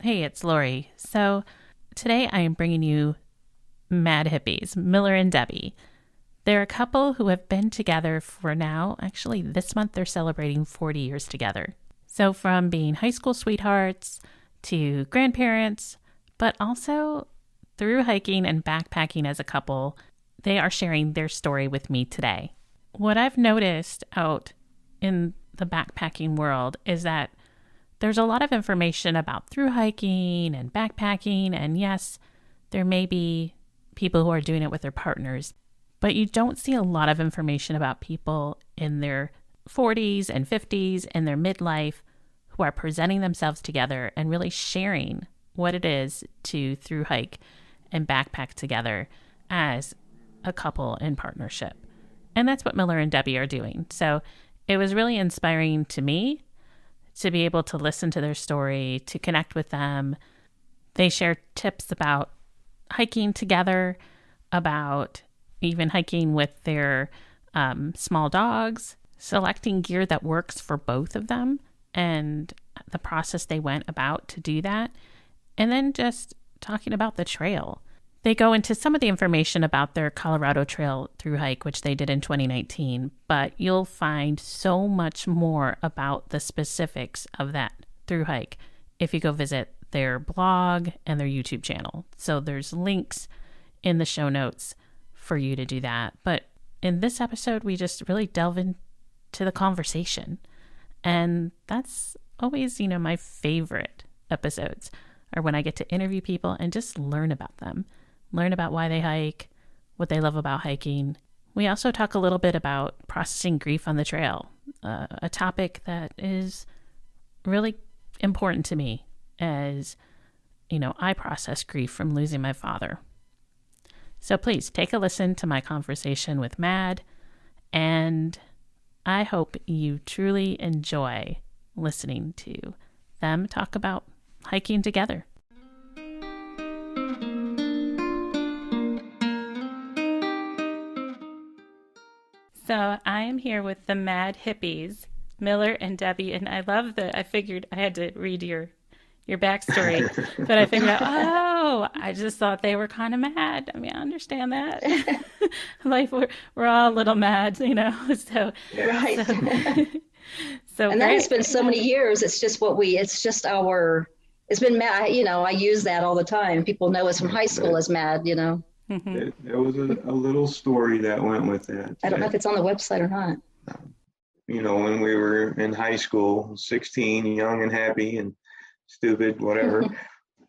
Hey, it's Lori. So today I am bringing you Mad Hippies, Miller and Debbie. They're a couple who have been together for now, actually this month they're celebrating 40 years together. So from being high school sweethearts to grandparents, but also through hiking and backpacking as a couple, they are sharing their story with me today. What I've noticed out in the backpacking world is that there's a lot of information about through hiking and backpacking, and yes, there may be people who are doing it with their partners, but you don't see a lot of information about people in their 40s and 50s and their midlife who are presenting themselves together and really sharing what it is to through hike and backpack together as a couple in partnership. And that's what Miller and Debbie are doing. So it was really inspiring to me to be able to listen to their story, to connect with them. They share tips about hiking together, about even hiking with their small dogs, selecting gear that works for both of them, and the process they went about to do that, and then just talking about the trail. They go into some of the information about their Colorado Trail through hike, which they did in 2019, but you'll find so much more about the specifics of that through hike if you go visit their blog and their YouTube channel. So there's links in the show notes for you to do that. But in this episode, we just really delve into the conversation. And that's always, my favorite episodes are when I get to interview people and just learn about them. Learn about why they hike, what they love about hiking. We also talk a little bit about processing grief on the trail, a topic that is really important to me as, I process grief from losing my father. So please take a listen to my conversation with Mad, and I hope you truly enjoy listening to them talk about hiking together. So I am here with the Mad Hippies, Miller and Debbie, and I figured I had to read your backstory, but I figured out, I just thought they were kind of mad. I mean, I understand that. Like we're all a little mad, so. Right. So and that has been so many years. It's just it's been mad. I use that all the time. People know us from high school as mad, Mm-hmm. There was a little story that went with that. I don't know if it's on the website or not. When we were in high school, 16, young and happy and stupid, whatever,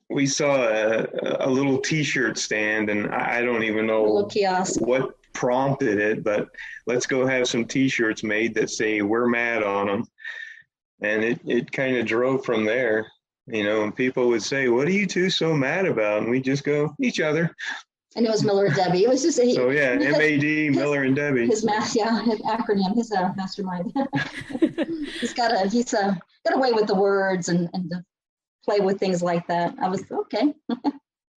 we saw a little T-shirt stand, and I don't even know what prompted it, but let's go have some T-shirts made that say "We're mad" on them. And it kind of drove from there, and people would say, "What are you two so mad about?" And we just go, "Each other." And it was Miller and Debbie. It was just MAD, Miller and Debbie. His acronym, his mastermind. he's got a way with the words and to play with things like that. I was okay.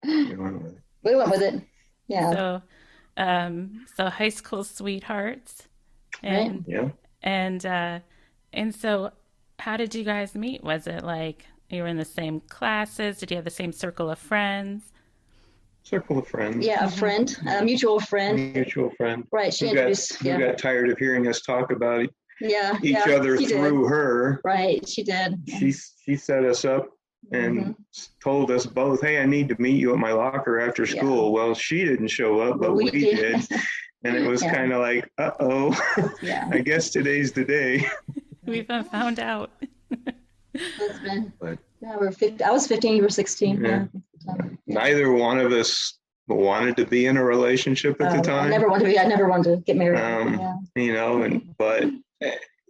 We went with it. Yeah. So high school sweethearts, and right. and so how did you guys meet? Was it like you were in the same classes? Did you have the same circle of friends? Circle of friends. Yeah, a friend, a mutual friend. Mutual friend. Right. She got tired of hearing us talk about each other through her. Right. She did. She set us up and told us both, "Hey, I need to meet you at my locker after school." Yeah. Well, she didn't show up, but we did. And it was kind of like, uh-oh, I guess today's the day. We've found out. We're 50. I was 15, you were 16. Yeah. Neither one of us wanted to be in a relationship at the time. I never wanted to get married. But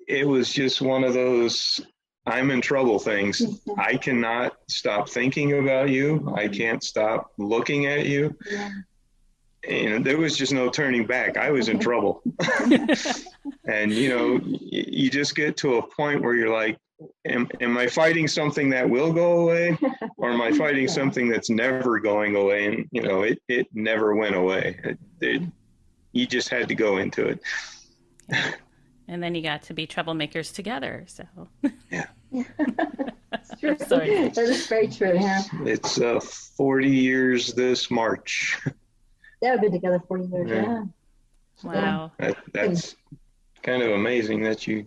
it was just one of those I'm in trouble things. I cannot stop thinking about you. I can't stop looking at you. Yeah. And there was just no turning back. I was in trouble. And, you just get to a point where you're like, am I fighting something that will go away, or am I fighting something that's never going away? And it never went away. You just had to go into it. And then you got to be troublemakers together. So yeah, It's true. Sorry. That is very true. Yeah. It's 40 years this March. Yeah, we've been together 40 years. Yeah. Yeah. Wow. That's kind of amazing that you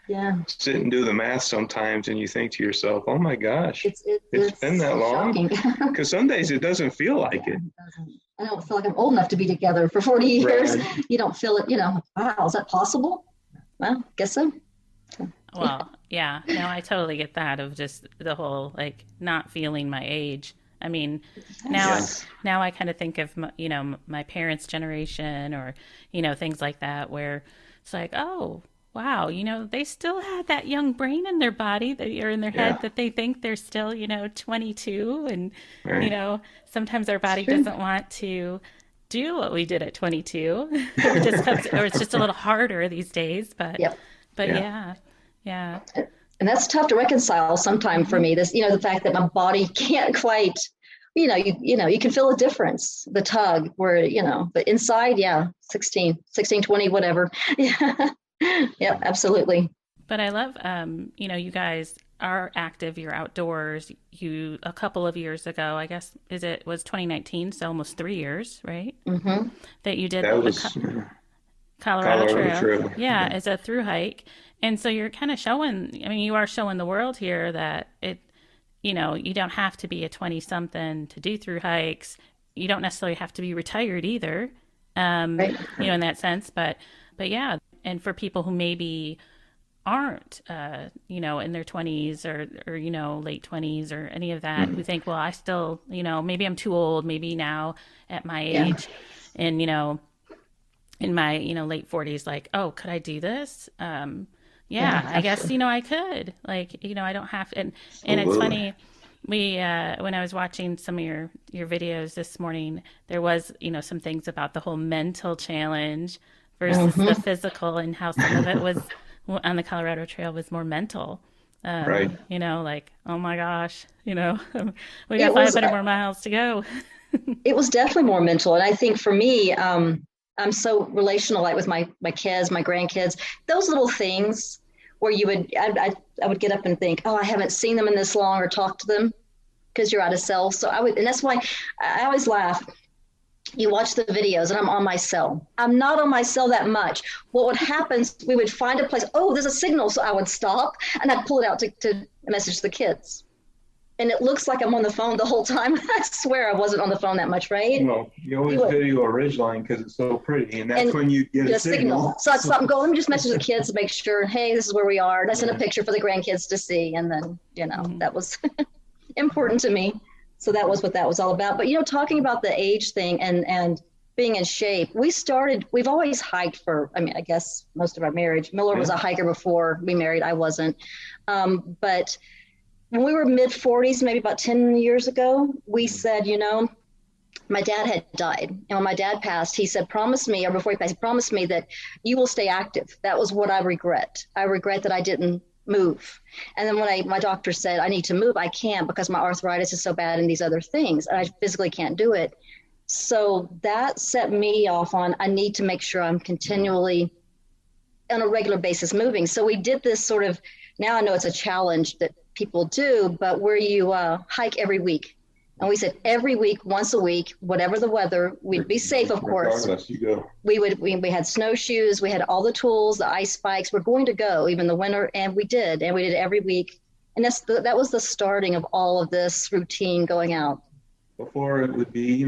Yeah. sit and do the math sometimes and you think to yourself, oh my gosh, it's been that long. Shocking. Because some days it doesn't feel like it. I don't feel like I'm old enough to be together for 40 years. Right. You don't feel it, wow, is that possible? Well, guess so. Well, yeah. No, I totally get that of just the whole like not feeling my age. I mean, Yes. now I kind of think of my parents' generation or things like that where it's like, oh, wow, they still had that young brain in their body that or in their head that they think they're still 22 and Right. sometimes our body true. doesn't want to do what we did at 22. It just comes or it's just a little harder these days, but Yep. yeah. Yeah. And that's tough to reconcile sometime for me. This, the fact that my body can't quite, you can feel a difference, the tug where, but inside, 16, 20, whatever. Yeah. Yep, absolutely. But I love, you guys are active. You're outdoors. You a couple of years ago, I guess, was 2019, so almost 3 years, right? Mm-hmm. That you did That the was Colorado Colorado Trail. Trail. Yeah, as a through hike, and so you're kind of showing. I mean, you are showing the world here that you don't have to be a 20 something to do through hikes. You don't necessarily have to be retired either, Right. in that sense. But yeah, and for people who maybe aren't, in their 20s or late 20s or any of that, who think, well, I still, maybe I'm too old, maybe now at my age, and in my late 40s, like, oh, could I do this? I guess I could, like, I don't have to. And it's funny, we when I was watching some of your videos this morning, there was some things about the whole mental challenge versus the physical, and how some of it was on the Colorado Trail was more mental. Right. Like, oh my gosh, we got 500 more miles to go. It was definitely more mental. And I think for me, I'm so relational, like with my kids, my grandkids, those little things where I would get up and think, oh, I haven't seen them in this long or talked to them because you're out of cell. So and that's why I always laugh. You watch the videos and I'm on my cell. I'm not on my cell that much. What would happen is we would find a place, oh, there's a signal. So I would stop and I'd pull it out to message the kids. And it looks like I'm on the phone the whole time. I swear I wasn't on the phone that much, right? Well, you always video a ridgeline because it's so pretty, and that's when you get a signal. So I'd stop and go, let me just message the kids to make sure, hey, this is where we are. And I send a picture for the grandkids to see. And then, that was important to me. So that was what that was all about. But, talking about the age thing and being in shape, we've always hiked I guess most of our marriage. Miller was a hiker before we married. I wasn't. But when we were mid 40s, maybe about 10 years ago, we said, my dad had died. And when my dad passed, he said, promise me, or before he passed, he promised me that you will stay active. That was what I regret. I regret that I didn't move. And then when my doctor said, I need to move, I can't because my arthritis is so bad and these other things, and I physically can't do it. So that set me off on, I need to make sure I'm continually on a regular basis moving. So we did this sort of, now I know it's a challenge that people do, but where you hike every week. And we said every week, once a week, whatever the weather, we'd be safe, of course. You go. We had snowshoes, we had all the tools, the ice spikes. We're going to go, even the winter, and we did every week. And that was the starting of all of this routine going out. Before it would be,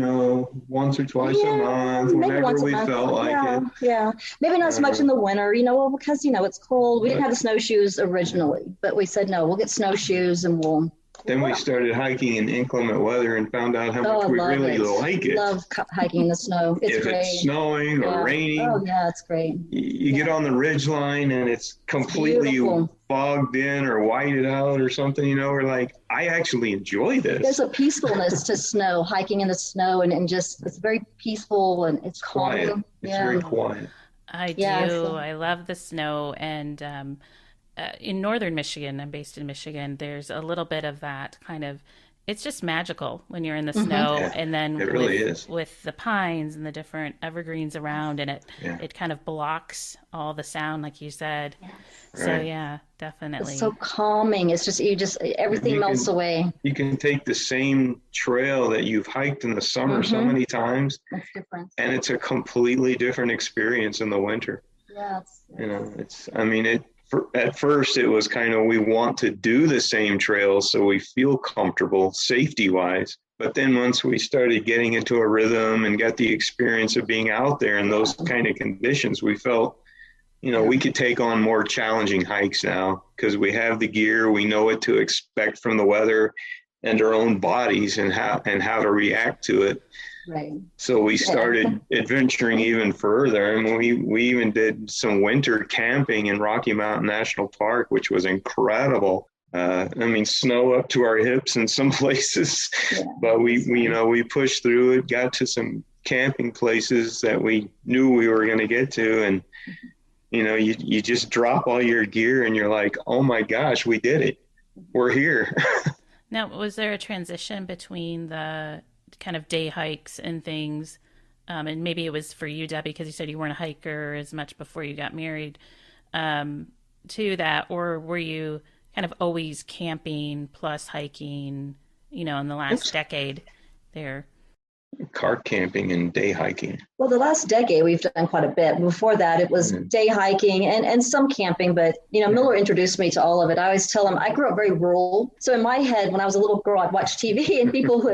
once or twice a month, whenever we felt like it. Yeah, maybe not so much in the winter, because, it's cold. We didn't have the snowshoes originally, but we said, no, we'll get snowshoes and we'll. Then we started hiking in inclement weather and found out how much we really like it. Love hiking in the snow. It's great. If it's snowing or raining. Oh, yeah, it's great. You get on the ridge line and it's completely fogged in or whited out or something, we're like, I actually enjoy this. There's a peacefulness to snow, hiking in the snow, and just, it's very peaceful and it's quiet. calming. It's very quiet. I do. I love the snow. And in northern Michigan, I'm based in Michigan, there's a little bit of that kind of it's just magical when you're in the snow, Yeah, and then it really is. with the pines and the different evergreens around, and Yeah, it kind of blocks all the sound, like you said. So right. yeah, It's so definitely. calming. It's just, And everything melts away. you can take the same trail that you've hiked in the summer so Mm-hmm. many times, That's different. and it's a completely different experience in the winter. Yeah, You know, I mean, at first it was kind of, we want to do the same trails so we feel comfortable safety wise. But then once we started getting into a rhythm and got the experience of being out there in those kind of conditions, we felt, we could take on more challenging hikes now because we have the gear, we know what to expect from the weather and our own bodies and how to react to it. right. So we started adventuring even further, and we even did some winter camping in Rocky Mountain National Park, which was incredible. I mean, snow up to our hips in some places, but we pushed through it, got to some camping places that we knew we were going to get to, and you just drop all your gear and you're like, oh my gosh, we did it. We're here. Now, was there a transition between the kind of day hikes and things? And maybe it was for you, Debbie, because you said you weren't a hiker as much before you got married, to that, or were you kind of always camping plus hiking, in the last decade there? Car camping and day hiking. Well, the last decade we've done quite a bit. Before that, it was day hiking and some camping, but Miller introduced me to all of it. I always tell him I grew up very rural. So in my head, when I was a little girl, I'd watch TV and people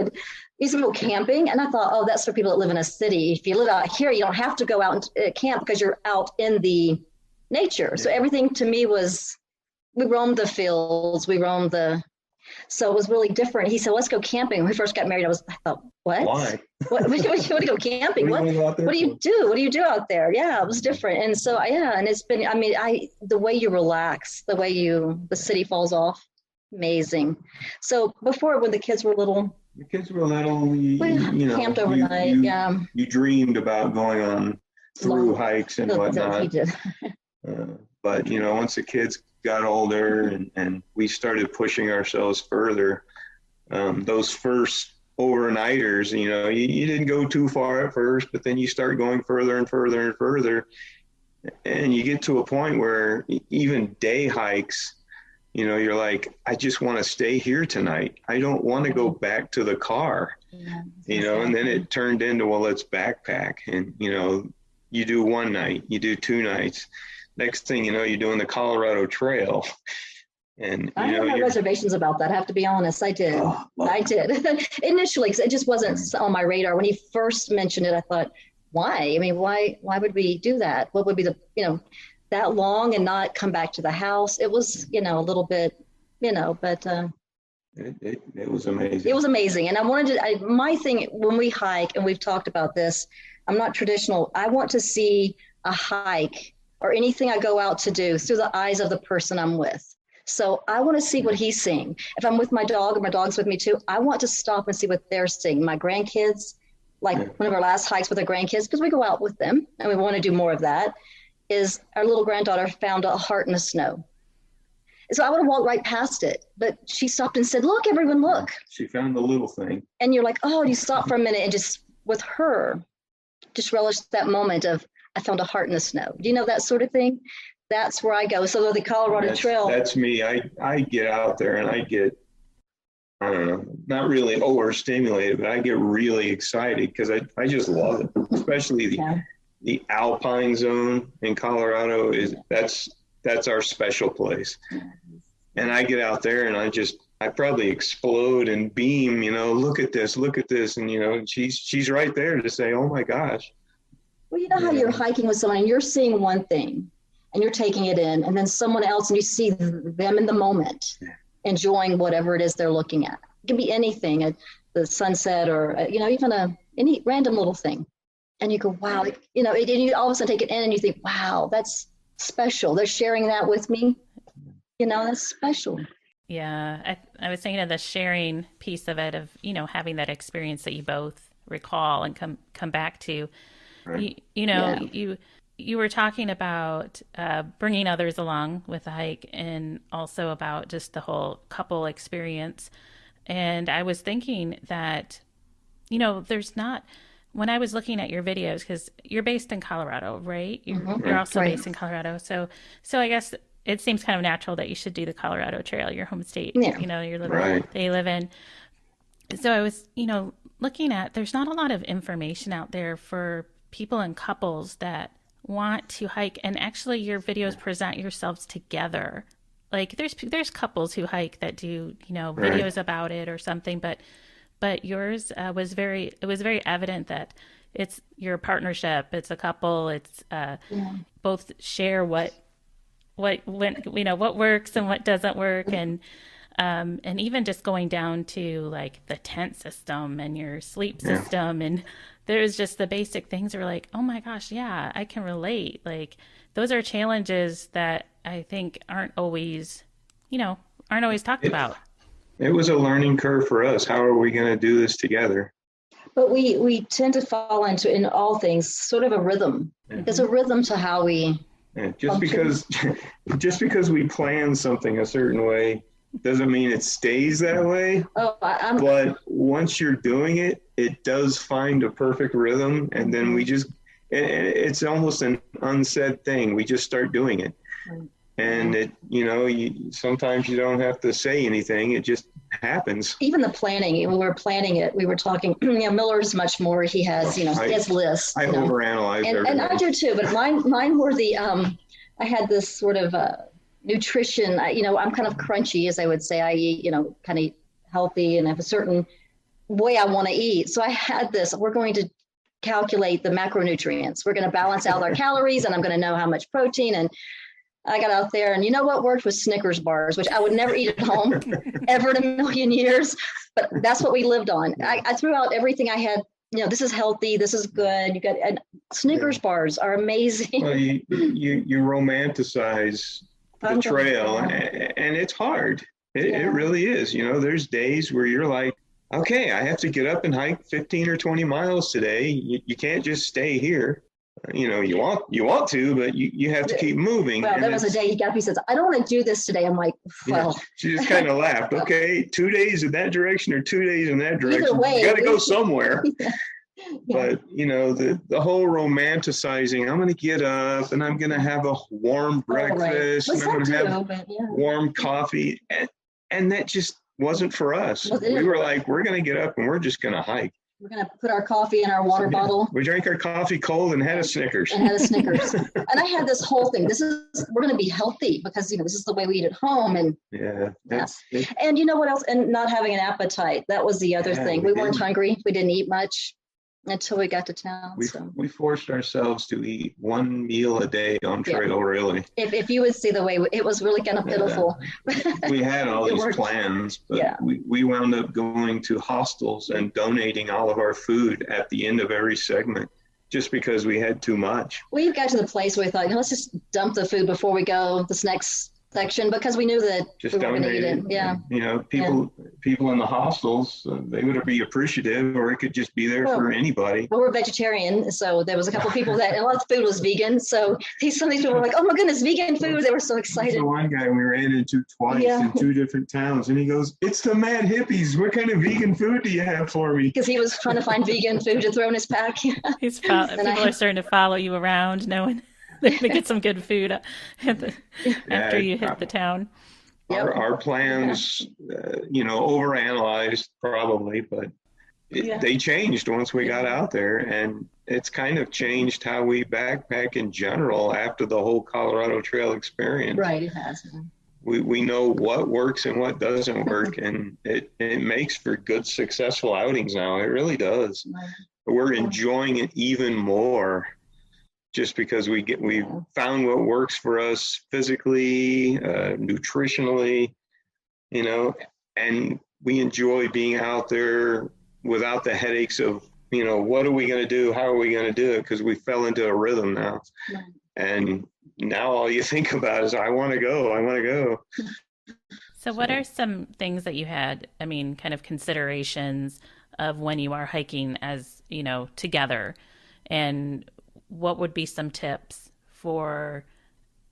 used to go camping. And I thought, oh, that's for people that live in a city. If you live out here, you don't have to go out and camp because you're out in the nature. Yeah. So everything to me was, we roamed the fields, so it was really different. He said, let's go camping. When we first got married, I thought, what? Why? What do you go camping? What do you do? What do you do out there? Yeah, it was different. And so, and it's been, the way you relax, the way the city falls off, amazing. So before, when the kids were little, you camped overnight. You dreamed about going on through hikes and whatnot. He did. But once the kids got older and we started pushing ourselves further, those first overnighters, you didn't go too far at first, but then you start going further and further and further, and you get to a point where even day hikes, you're like, I just want to stay here tonight. I don't want to go back to the car. And then it turned into, well, let's backpack, and you do one night, you do 2 nights. Next thing you know, you're doing the Colorado Trail. And I had my reservations about that. I have to be honest. I did. Initially, because it just wasn't on my radar. When he first mentioned it, I thought, why? I mean, why would we do that? What would be that long and not come back to the house? It was, a little bit, but it was amazing. It was amazing. And I wanted to, my thing when we hike, and we've talked about this, I'm not traditional. I want to see a hike or anything I go out to do through the eyes of the person I'm with. So I want to see what he's seeing. If I'm with my dog or my dog's with me too, I want to stop and see what they're seeing. My grandkids, one of our last hikes with our grandkids, because we go out with them and we want to do more of that, is our little granddaughter found a heart in the snow. So I would have walked right past it, but she stopped and said, look, everyone, look. She found the little thing. And you're like, oh, you stop for a minute and just with her, just relish that moment of, I found a heart in the snow. Do you know that sort of thing? That's where I go. So the Colorado Trail. That's me. I get out there and I get, I don't know, not really overstimulated, but I get really excited because I just love it. Especially the Alpine zone in Colorado that's our special place. And I get out there and I probably explode and beam, look at this. And, she's right there to say, oh my gosh. Well, you know how you're hiking with someone and you're seeing one thing and you're taking it in, and then someone else and you see them in the moment enjoying whatever it is they're looking at. It can be anything, the sunset or, even any random little thing. And you go, wow, and you all of a sudden take it in and you think, wow, that's special. They're sharing that with me. That's special. Yeah. I was thinking of the sharing piece of it, of, having that experience that you both recall and come back to. Right. You were talking about bringing others along with the hike, and also about just the whole couple experience. And I was thinking that, there's not, when I was looking at your videos, because you're based in Colorado, right? You're also Right. based in Colorado. So I guess it seems kind of natural that you should do the Colorado Trail, your home state, Yeah. Right. they live in. So I was, looking at, there's not a lot of information out there for people and couples that want to hike, and actually your videos present yourselves together. Like there's couples who hike that do, Right. videos about it or something, but yours was very evident that it's your partnership, it's a couple, it's both share what when what works and what doesn't work, and even just going down to like the tent system and your sleep system, and there's just the basic things are like, oh my gosh, yeah, I can relate. Like those are challenges that I think aren't always talked about. It was a learning curve for us. How are we going to do this together? But we tend to fall into, in all things, sort of a rhythm. There's a rhythm to how we Just because we plan something a certain way doesn't mean it stays that way. But once you're doing it, it does find a perfect rhythm, and then it's almost an unsaid thing. We just start doing it. And it, sometimes you don't have to say anything. It just happens. Even the planning, when we were planning it, we were talking, Miller's much more, he has, he has lists. I overanalyze everything. And I do too, but mine were I had this sort of nutrition, I'm kind of crunchy, as I would say. I eat, kind of healthy and have a certain way I want to eat. So I had this, we're going to calculate the macronutrients. We're going to balance out our calories, and I'm going to know how much protein. And I got out there, and what worked was Snickers bars, which I would never eat at home ever in a million years. But that's what we lived on. I threw out everything I had. This is healthy. This is good. And Snickers bars are amazing. Well, you romanticize the trail, and it's hard. It really is. There's days where you're like, okay, I have to get up and hike 15 or 20 miles today. You can't just stay here. You want to, but you have to keep moving. Well, there was a day he got up, he says, I don't want to do this today. I'm like, well. She just kind of laughed. Okay, 2 days in that direction or 2 days in that direction. Either way, you got to go somewhere. Yeah. But, the whole romanticizing, I'm going to get up and I'm going to have a warm breakfast and I'm going to have warm coffee. And that just wasn't for us. We were like, we're going to get up and we're just going to hike. We're going to put our coffee in our water bottle. We drank our coffee cold and had a Snickers. And I had this whole thing. We're going to be healthy because, this is the way we eat at home. And and you know what else? And not having an appetite. That was the other thing. We weren't hungry. We didn't eat much until we got to town. We forced ourselves to eat one meal a day on trail, really. If you would see the way, it was really kind of pitiful. We had all these plans, but we wound up going to hostels and donating all of our food at the end of every segment just because we had too much. We got to the place where we thought, let's just dump the food before we go this next section, because we knew that just we were going to eat it. Yeah. People in the hostels, they would be appreciative, or it could just be there for anybody. Well, we're vegetarian, so there was a couple of people and a lot of the food was vegan. So some of these people were like, "Oh my goodness, vegan food!" They were so excited. So one guy we ran into twice in 2 different towns, and he goes, "It's the Mad Hippies. What kind of vegan food do you have for me?" Because he was trying to find vegan food to throw in his pack. People are starting to follow you around, knowing they're going to get some good food after you hit the town. Our plans, overanalyzed probably, but they changed once we got out there, and it's kind of changed how we backpack in general after the whole Colorado Trail experience. Right, it has. We know what works and what doesn't work, and it makes for good, successful outings now. It really does. Right. We're enjoying it even more. Just because we found what works for us physically, nutritionally, and we enjoy being out there without the headaches of, what are we going to do? How are we going to do it? Because we fell into a rhythm now. Right. And now all you think about is, I want to go. So what are some things that you had, kind of considerations of when you are hiking as, together, and what would be some tips for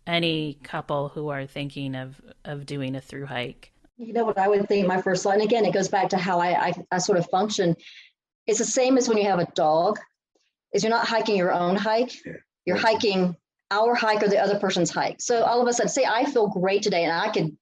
any couple who are thinking of doing a through hike? You know what I would think my first thought, and again, it goes back to how I sort of function. It's the same as when you have a dog, is you're not hiking your own hike. Yeah. You're hiking our hike or the other person's hike. So all of a sudden, say I feel great today and I could,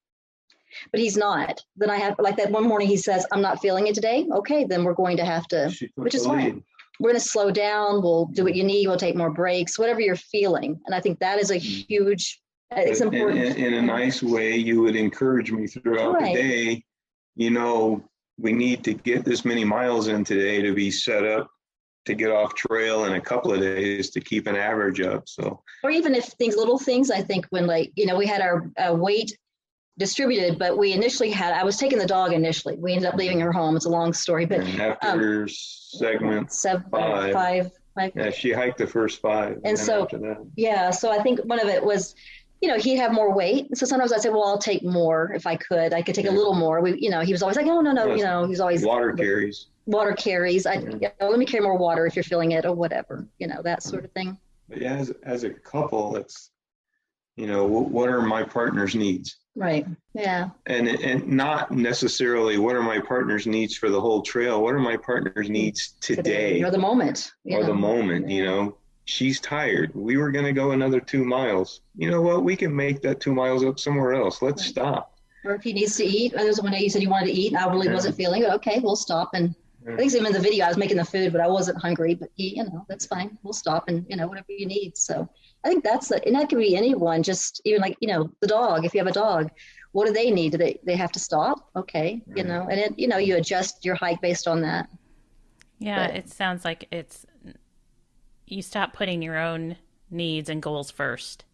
but he's not. Then I have, like that one morning he says, I'm not feeling it today. Okay, then we're going to have to, which is fine. We're going to slow down. We'll do what you need. We'll take more breaks, whatever you're feeling. And I think that is a huge, it's important. In a nice way, you would encourage me throughout the day, you know, we need to get this many miles in today to be set up to get off trail in a couple of days to keep an average up. So, or even if little things, I think when we had our weight distributed, but we initially I was taking the dog initially. We ended up leaving her home. It's a long story, but after segment five, yeah, she hiked the first 5. And so, so I think one of it was, he'd have more weight. So sometimes I'd say, well, I'll take more if I could take a little more. He was always like, oh, no, he's always water carries. Let me carry more water if you're feeling it or whatever, that sort of thing. But yeah, as a couple, it's, what are my partner's needs? Right. Yeah. And not necessarily what are my partner's needs for the whole trail. What are my partner's needs today? Or the moment. The moment, she's tired. We were going to go another 2 miles. You know what? We can make that 2 miles up somewhere else. Let's stop. Or if he needs to eat. There was one day you said you wanted to eat and I really wasn't feeling it. Okay, we'll stop. And I think even in the video, I was making the food, but I wasn't hungry, but that's fine. We'll stop and, whatever you need. So I think and that could be anyone, just even the dog, if you have a dog, what do they need? Do they have to stop? Okay. And you adjust your hike based on that. Yeah. But it sounds like you stop putting your own needs and goals first,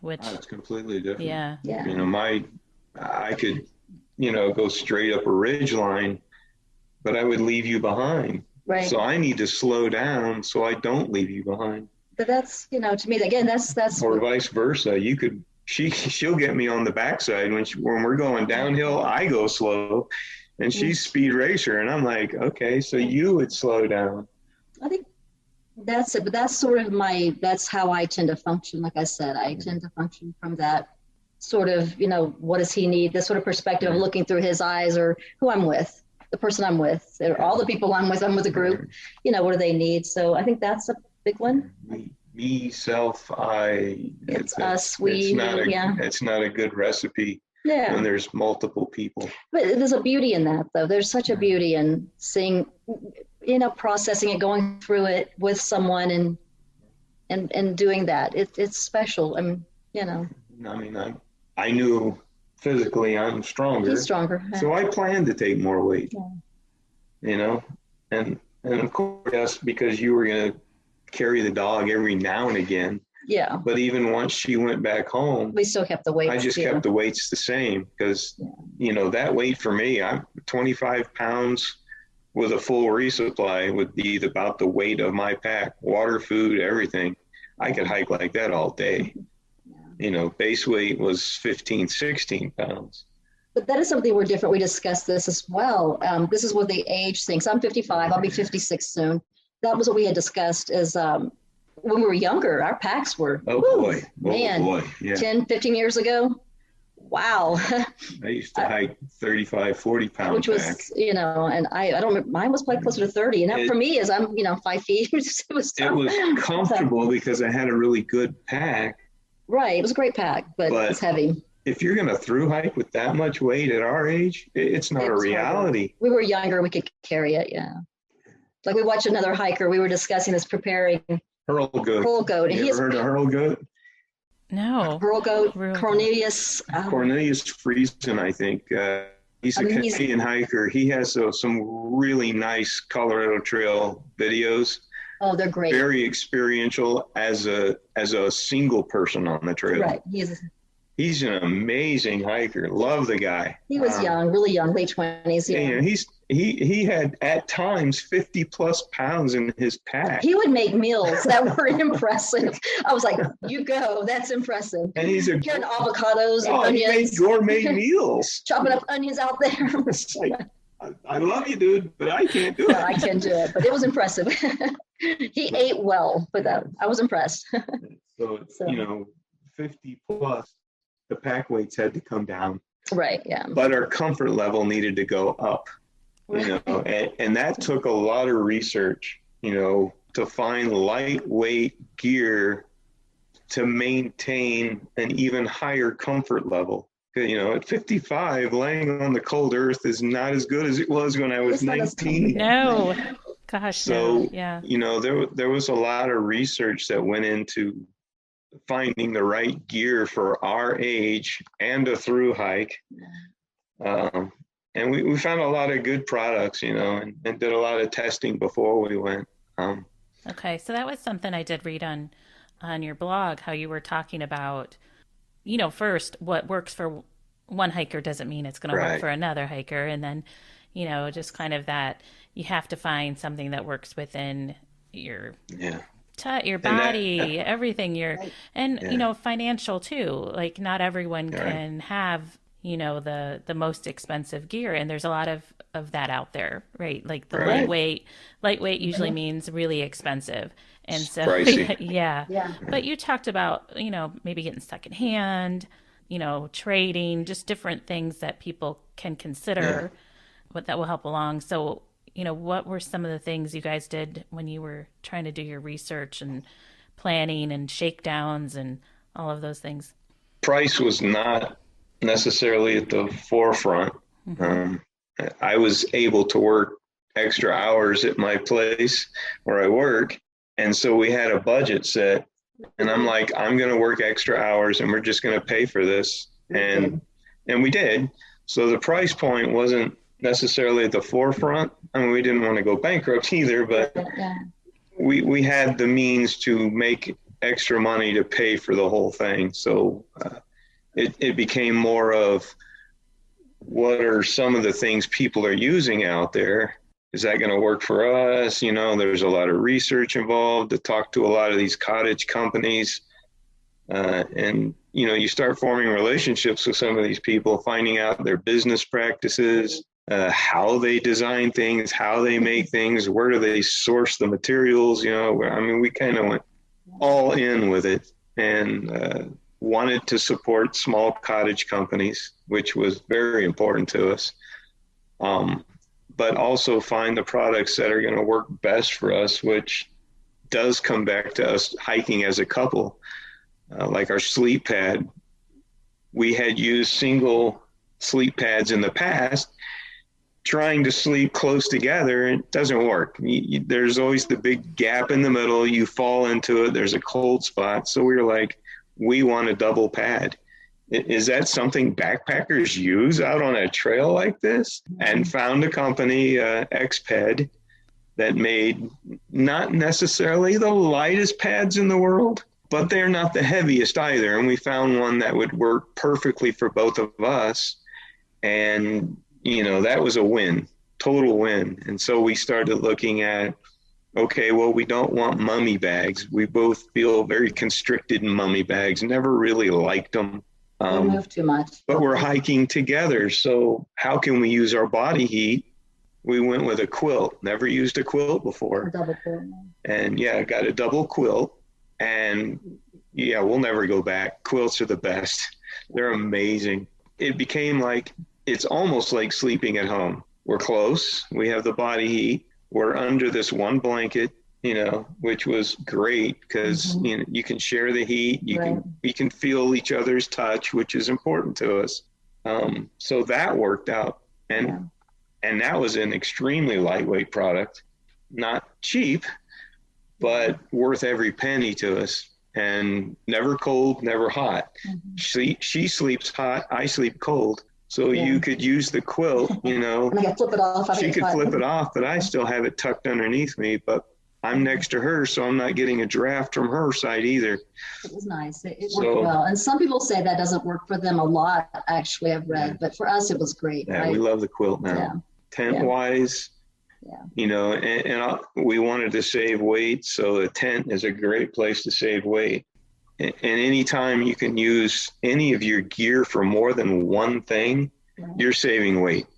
which it's completely different. Yeah. I could, go straight up a ridge line, but I would leave you behind. Right. So I need to slow down so I don't leave you behind. But that's, to me, again, that's. Or vice versa. She'll get me on the backside when we're going downhill. I go slow, and she's speed racer, and I'm like, okay, so you would slow down. I think that's it, but that's sort of that's how I tend to function. Like I said, I tend to function from that sort of, what does he need? This sort of perspective of looking through his eyes or who I'm with. The person I'm with, or all the people I'm with a group, what do they need? So I think that's a big one. Me, self, I. It's us, we, It's not a good recipe when there's multiple people. But there's a beauty in that, though. There's such a beauty in seeing, processing it, going through it with someone and doing that. It's special. I knew physically I'm stronger. He's stronger. So I planned to take more weight, and of course, because you were going to carry the dog every now and again. Yeah. But even once she went back home, we still kept the weights. I just kept the weights the same because, that weight for me, I'm 25 pounds with a full resupply would be about the weight of my pack, water, food, everything. I could hike like that all day. Base weight was 15, 16 pounds. But that is something we're different. We discussed this as well. This is what the age thing. So I'm 55. I'll be 56 soon. That was what we had discussed is when we were younger, our packs were, boy. Yeah. 10, 15 years ago. Wow. I used to hike 35, 40 pound which was, pack. and I don't remember, mine was probably closer to 30. And that for me is I'm, 5 feet. It was comfortable because I had a really good pack. Right. It was a great pack, but it's heavy. If you're going to through hike with that much weight at our age, it's not a reality. We were younger. We could carry it. Yeah. Like we watched another hiker. We were discussing this preparing. Hurl goat. And you ever heard of hurl goat? No. Hurl goat. Cornelius. Cornelius Friesen, I think. He's a Canadian hiker. He has some really nice Colorado Trail videos. Oh, they're great. Very experiential as a single person on the trail. Right. He's an amazing hiker. Love the guy. He was young, really young, late 20s. Yeah. And he had at times 50 plus pounds in his pack. He would make meals that were impressive. I was like, you go, that's impressive. And he's carrying avocados and onions. He made gourmet meals. Chopping up onions out there. I love you, dude, but I can't do it. I can't do it, but it was impressive. He ate well, but I was impressed. So 50 plus, the pack weights had to come down. Right. Yeah. but our comfort level needed to go up, and that took a lot of research, to find lightweight gear to maintain an even higher comfort level. At 55, laying on the cold earth is not as good as it was when I was 19. No, gosh, So, no. Yeah. there was a lot of research that went into finding the right gear for our age and a through hike. And we found a lot of good products, and did a lot of testing before we went. Okay, so that was something I did read on your blog, how you were talking about, first, what works for one hiker doesn't mean it's going to work for another hiker. And then, just kind of that you have to find something that works within your your body, everything financial too. Like not everyone can have, the most expensive gear. And there's a lot of that out there, right? Like the lightweight usually means really expensive. And so, yeah. But you talked about, maybe getting secondhand, trading, just different things that people can consider what that will help along. So, what were some of the things you guys did when you were trying to do your research and planning and shakedowns and all of those things? Price was not necessarily at the forefront. I was able to work extra hours at my place where I work. And so we had a budget set, and I'm like, I'm going to work extra hours and we're just going to pay for this. And we did. So the price point wasn't necessarily at the forefront. I mean, we didn't want to go bankrupt either, but we had the means to make extra money to pay for the whole thing. So it became more of what are some of the things people are using out there? Is that going to work for us? There's a lot of research involved to talk to a lot of these cottage companies. And, you start forming relationships with some of these people, finding out their business practices, how they design things, how they make things, where do they source the materials? We kind of went all in with it and wanted to support small cottage companies, which was very important to us. But also find the products that are going to work best for us, which does come back to us hiking as a couple. Like our sleep pad, we had used single sleep pads in the past, trying to sleep close together. It doesn't work. There's always the big gap in the middle. You fall into it. There's a cold spot. So we were like, we want a double pad. Is that something backpackers use out on a trail like this? And found a company, Xped, that made not necessarily the lightest pads in the world, but they're not the heaviest either. And we found one that would work perfectly for both of us. And, that was a win, total win. And so we started looking at, okay, well, we don't want mummy bags. We both feel very constricted in mummy bags, never really liked them. We move too much. But we're hiking together, so how can we use our body heat? We went with a quilt. Never used a quilt before. A double quilt. And got a double quilt. And we'll never go back. Quilts are the best. They're amazing. It became like, it's almost like sleeping at home. We're close. We have the body heat. We're under this one blanket, which was great because you can share the heat. We can feel each other's touch, which is important to us. So that worked out, and that was an extremely lightweight product, not cheap, but worth every penny to us. And never cold, never hot. She sleeps hot. I sleep cold. So you could use the quilt, And I could flip it off. She could flip it off, but I still have it tucked underneath me. But I'm next to her, so I'm not getting a draft from her side either. It was nice. It worked well. And some people say that doesn't work for them a lot, actually, I've read. But for us, it was great. Yeah, we love the quilt now. Tent-wise, and we wanted to save weight, so the tent is a great place to save weight. And anytime you can use any of your gear for more than one thing, you're saving weight.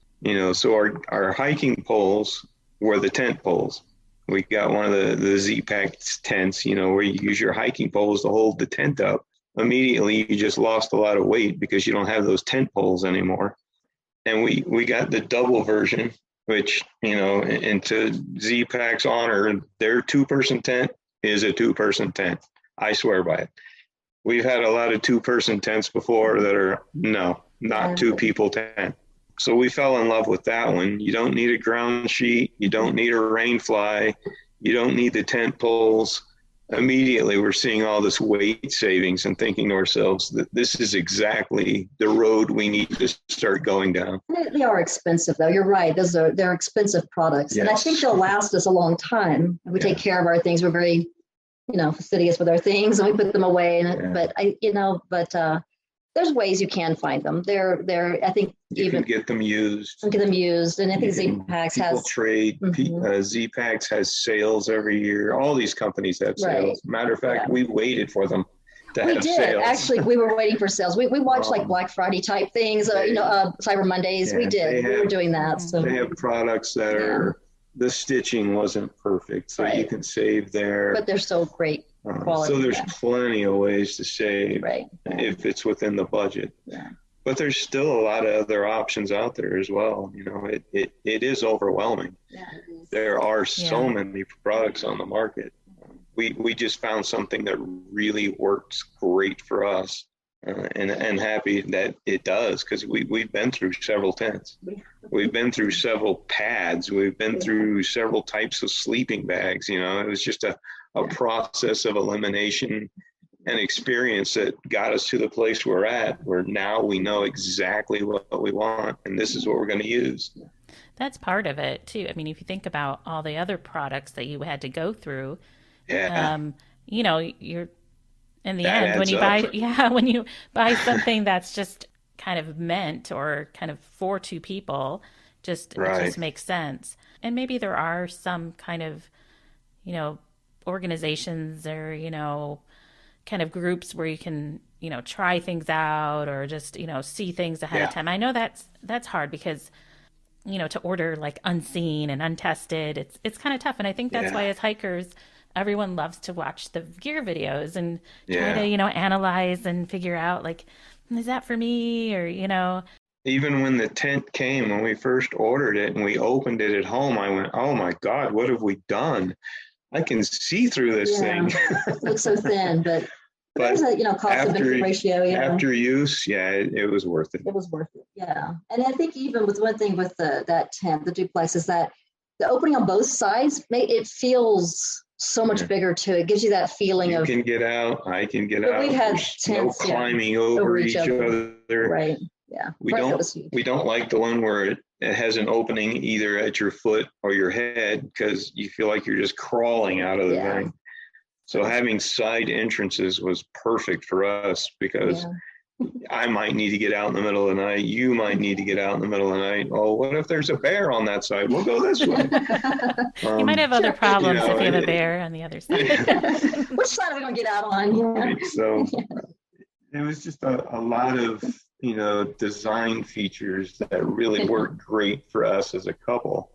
So our hiking poles were the tent poles. We got one of the Z-Pack tents, where you use your hiking poles to hold the tent up. immediately you just lost a lot of weight because you don't have those tent poles anymore. And we got the double version, which, and to Z-Pac's honor, their 2-person tent is a 2-person tent. I swear by it. We've had a lot of 2-person tents before that are not 2 people tent. So we fell in love with that one. You don't need a ground sheet. You don't need a rain fly. You don't need the tent poles. Immediately we're seeing all this weight savings and thinking to ourselves that this is exactly the road we need to start going down. They are expensive though. You're right. They're expensive products. Yes. And I think they'll last us a long time. We take care of our things. We're very, fastidious with our things, and we put them away. But there's ways you can find them. I think you can get them used. And I think Z-Packs has trade. Z-Packs has sales every year. All these companies have sales. Matter of fact, we waited for them to have sales. We did. Actually, we were waiting for sales. We watched like Black Friday type things, Cyber Mondays. We did. We were doing that. So they have products that are, the stitching wasn't perfect, so you can save there. But they're so great. Quality, so there's plenty of ways to save if it's within the budget. Yeah. But there's still a lot of other options out there as well. It is overwhelming. Yeah, it is. There are so many products on the market. We just found something that really works great for us, and happy that it does, because we've been through several tents. We've been through several pads. We've been through several types of sleeping bags. It was just a process of elimination and experience that got us to the place we're at, where now we know exactly what we want, and this is what we're going to use. That's part of it too. I mean, if you think about all the other products that you had to go through, you're in the end when you buy something that's just kind of meant or kind of for 2 people, it just makes sense. And maybe there are some kind of organizations or kind of groups where you can try things out or just see things ahead of time. I know that's hard because to order like unseen and untested, it's kind of tough. And I think that's why as hikers everyone loves to watch the gear videos and try to analyze and figure out, like, is that for me, or even when the tent came, when we first ordered it and we opened it at home, I went, oh my God, what have we done? I can see through this thing. It looks so thin, but there's a cost benefit ratio. After use, it was worth it. It was worth it. Yeah, and I think even with one thing with that tent, the duplex, is that the opening on both sides, it feels so much bigger too. It gives you that feeling you can get out. I can get out. We had tents, no climbing over each other. Right. Yeah. We don't like the one where it has an opening either at your foot or your head, because you feel like you're just crawling out of the thing. So having side entrances was perfect for us, because I might need to get out in the middle of the night. You might need to get out in the middle of the night. Oh, what if there's a bear on that side? We'll go this way. You might have other problems if you have a bear on the other side. Which side are we going to get out on? Right, so it was just a lot of design features that really worked great for us as a couple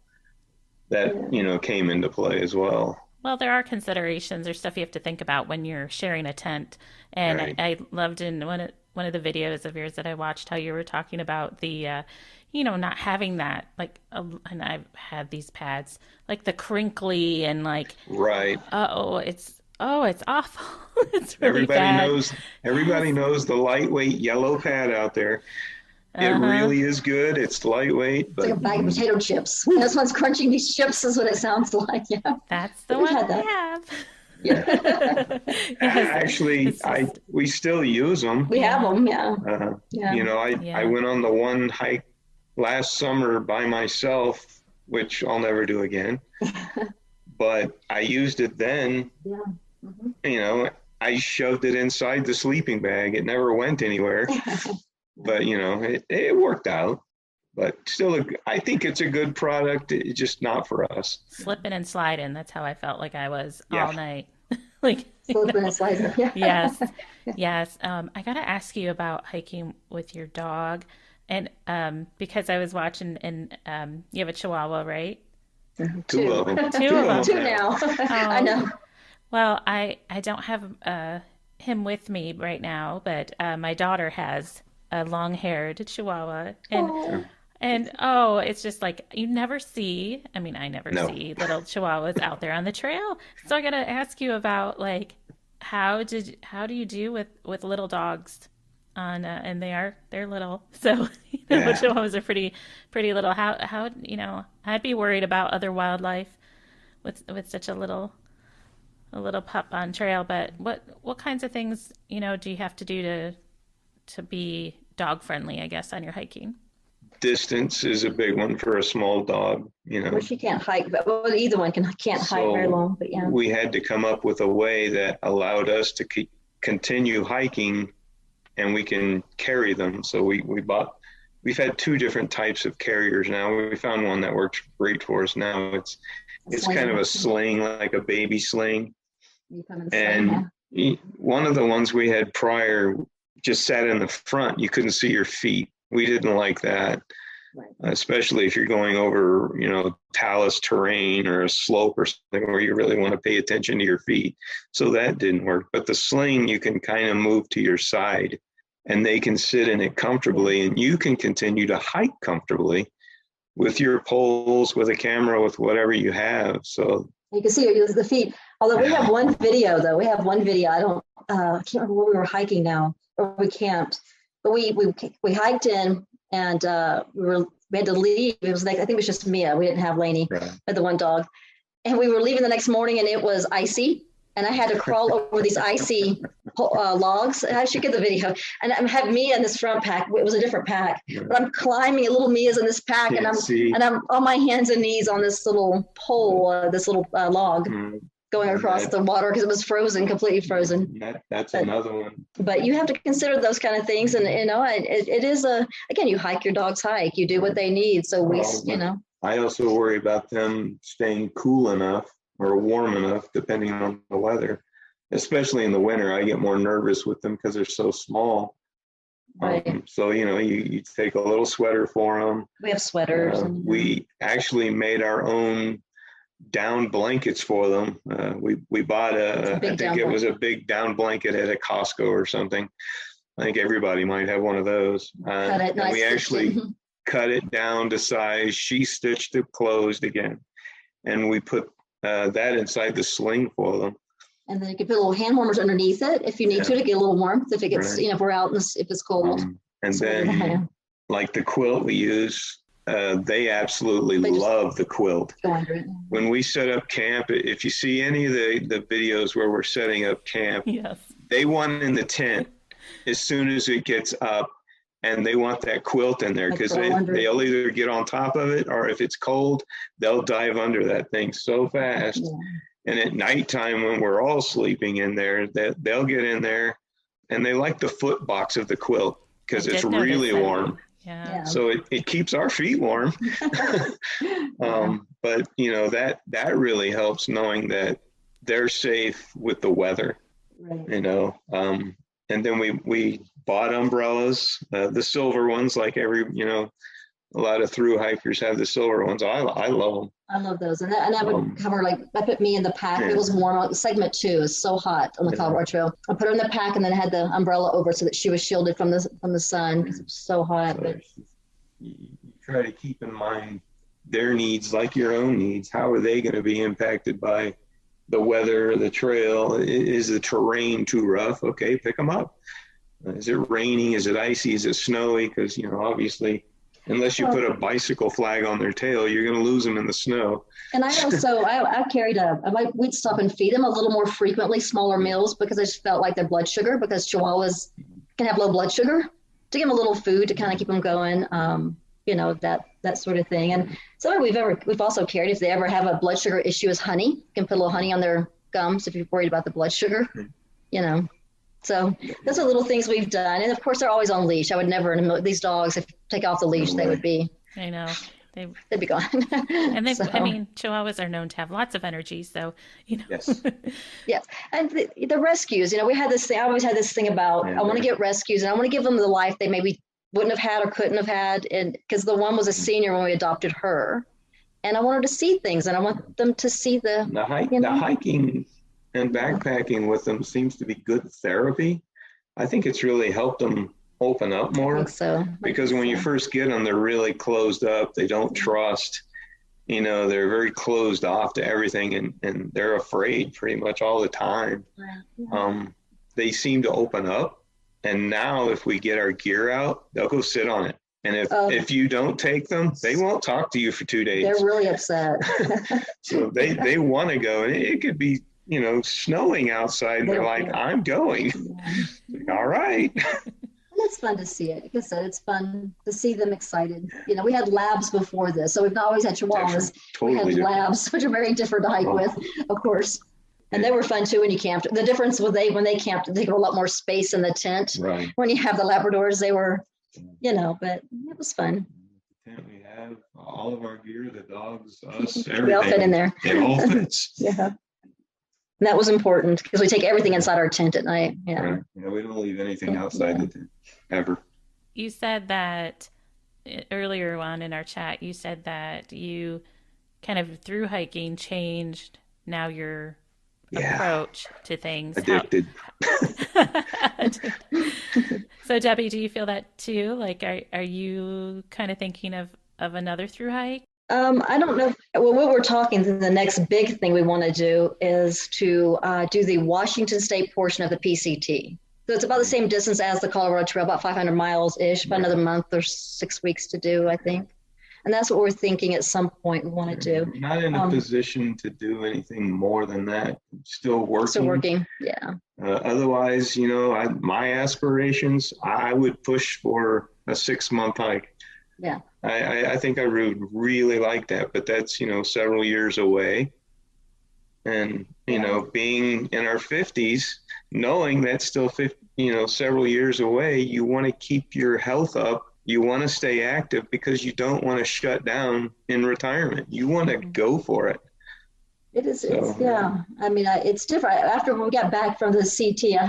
that came into play as well. Well, there are considerations or stuff you have to think about when you're sharing a tent. And I loved in one of the videos of yours that I watched how you were talking about the, not having that, like, and I've had these pads, like the crinkly and like, it's awful. It's really bad. Everybody knows the lightweight yellow pad out there. It really is good. It's lightweight. But... It's like a bag of potato chips. When someone's crunching these chips is what it sounds like. Yeah. That's the one I have. Yeah. Actually, we still use them. We have them, I went on the one hike last summer by myself, which I'll never do again. But I used it then. Yeah. Mm-hmm. I shoved it inside the sleeping bag. It never went anywhere. But, it worked out. But still, I think it's a good product. It's just not for us. Slipping and sliding. That's how I felt like I was all night. Like slipping and sliding. Yes. I got to ask you about hiking with your dog. And because I was watching, and you have a Chihuahua, right? Two of them. Two of them. Two now. I know. Well, I don't have him with me right now, but my daughter has a long-haired Chihuahua, and Oh, it's just like you never see. I mean, I never No. see little Chihuahuas out there on the trail. So I gotta ask you about like how do you do with little dogs on and they're little, so Yeah. Chihuahuas are pretty little. How I'd be worried about other wildlife with such a little pup on trail, but what kinds of things do you have to do to be dog friendly, I guess, on your hiking? Distance is a big one for a small dog, well, she can't hike, but well, either one can't hike very So long. But yeah, we had to come up with a way that allowed us to continue hiking and we can carry them. So we've had two different types of carriers now. We found one that works great for us now. It's kind of a sling, like a baby sling. You come and And one of the ones we had prior just sat in the front. You couldn't see your feet. We didn't like that, Right. especially if you're going over, talus terrain or a slope or something where you really want to pay attention to your feet. So that didn't work. But the sling, you can kind of move to your side and they can sit in it comfortably and you can continue to hike comfortably with your poles, with a camera, with whatever you have. So you can see the feet. Although we have one video, though. We have one video. I can't remember where we were hiking now, or we camped. But we hiked in, and we had to leave. It was like, I think it was just Mia. We didn't have Lainey, Right. but the one dog. And we were leaving the next morning, and it was icy. And I had to crawl over these icy logs. I should get the video. And I had Mia in this front pack. It was a different pack, but I'm climbing. Little Mia's in this pack, and I'm on my hands and knees on this little pole, this little log, going across the water because it was frozen, completely frozen. That's another one. But you have to consider those kind of things, and it is again, you hike your dog's hike. You do what they need. So I also worry about them staying cool enough or warm enough, depending on the weather. Especially in the winter, I get more nervous with them because they're so small. Right. So you take a little sweater for them. We have sweaters. We actually made our own down blankets for them. We bought I think it was a big down blanket at a Costco or something. I think everybody might have one of those. Cut it, and we actually cut it down to size. She stitched it closed again, and we put that inside the sling for them. And then you can put little hand warmers underneath it if you need to get a little warmth. If it gets, if we're out if it's cold. And then, like the quilt we use, they absolutely love the quilt. When we set up camp, if you see any of the videos where we're setting up camp, Yes. they want in the tent as soon as it gets up, and they want that quilt in there because they'll either get on top of it, or if it's cold, they'll dive under that thing so fast. Yeah. And at nighttime, when we're all sleeping in there, they'll get in there, and they like the foot box of the quilt because it's really warm. Yeah. So it keeps our feet warm. But that really helps knowing that they're safe with the weather. Right. And then we bought umbrellas, the silver ones, like a lot of through hikers have the silver ones. I love them. I love those. And that would cover, like, I put me in the pack. It was warm. Segment 2 is so hot on the Colorado Trail. I put her in the pack and then I had the umbrella over so that she was shielded from the sun because it was so hot. So you try to keep in mind their needs like your own needs. How are they going to be impacted by the weather, the trail? Is the terrain too rough? Okay, pick them up. Is it raining? Is it icy? Is it snowy? Because, obviously, unless you put a bicycle flag on their tail, you're going to lose them in the snow. And I also, I carried we'd stop and feed them a little more frequently, smaller meals, because I just felt like their blood sugar, because Chihuahuas can have low blood sugar, to give them a little food to kind of keep them going, that sort of thing. And something we've also carried, if they ever have a blood sugar issue, is honey. You can put a little honey on their gums if you're worried about the blood sugar, So those are little things we've done. And of course, they're always on leash. I would never, these dogs, if you take off the leash, they would be. I know. They'd be gone. And Chihuahuas are known to have lots of energy. So, Yes. Yes. And the rescues, we had this thing, I always had this thing about, I want to get rescues and I want to give them the life they maybe wouldn't have had or couldn't have had. And because the one was a senior when we adopted her. And I want her to see things, and I want them to see the hiking. and backpacking with them seems to be good therapy. I think it's really helped them open up I more, think so. because when you first get them, they're really closed up. They don't trust, they're very closed off to everything, and they're afraid pretty much all the time. They seem to open up, and now if we get our gear out, they'll go sit on it. And if you don't take them, they won't talk to you for 2 days. They're really upset. So they want to go, and it could be, snowing outside, and they're like, I'm going. Like, all right. It's fun to see it. Like I said, it's fun to see them excited. We had labs before this, so we've not always had chihuahuas. Totally we had different. labs, which are very different to hike with, of course. And they were fun too when you camped. The difference was when they camped, they got a lot more space in the tent. Right. When you have the Labradors, they were, but it was fun. The tent we have, all of our gear, the dogs, us, everything. We all fit in there. It all fits. Yeah. And that was important because we take everything inside our tent at night. Yeah. Right. We don't leave anything outside the tent, ever. You said that earlier on in our chat, you said that you kind of through hiking changed now your approach to things. Addicted. So Debbie, do you feel that too? Like, are you kind of thinking of another through hike? I don't know. Well, what we're talking, the next big thing we want to do is to do the Washington State portion of the PCT. So it's about the same distance as the Colorado Trail, about 500 miles-ish, about another month or 6 weeks to do, I think. And that's what we're thinking at some point we want to do. Not in a position to do anything more than that. Still working. Still working, yeah. Otherwise, my aspirations, I would push for a 6-month hike. Yeah. I think I would really like that, but that's, several years away. And, being in our 50s, knowing that's still, several years away, you want to keep your health up. You want to stay active because you don't want to shut down in retirement. You want to go for it. It is, yeah. I mean, it's different. After we got back from the CT,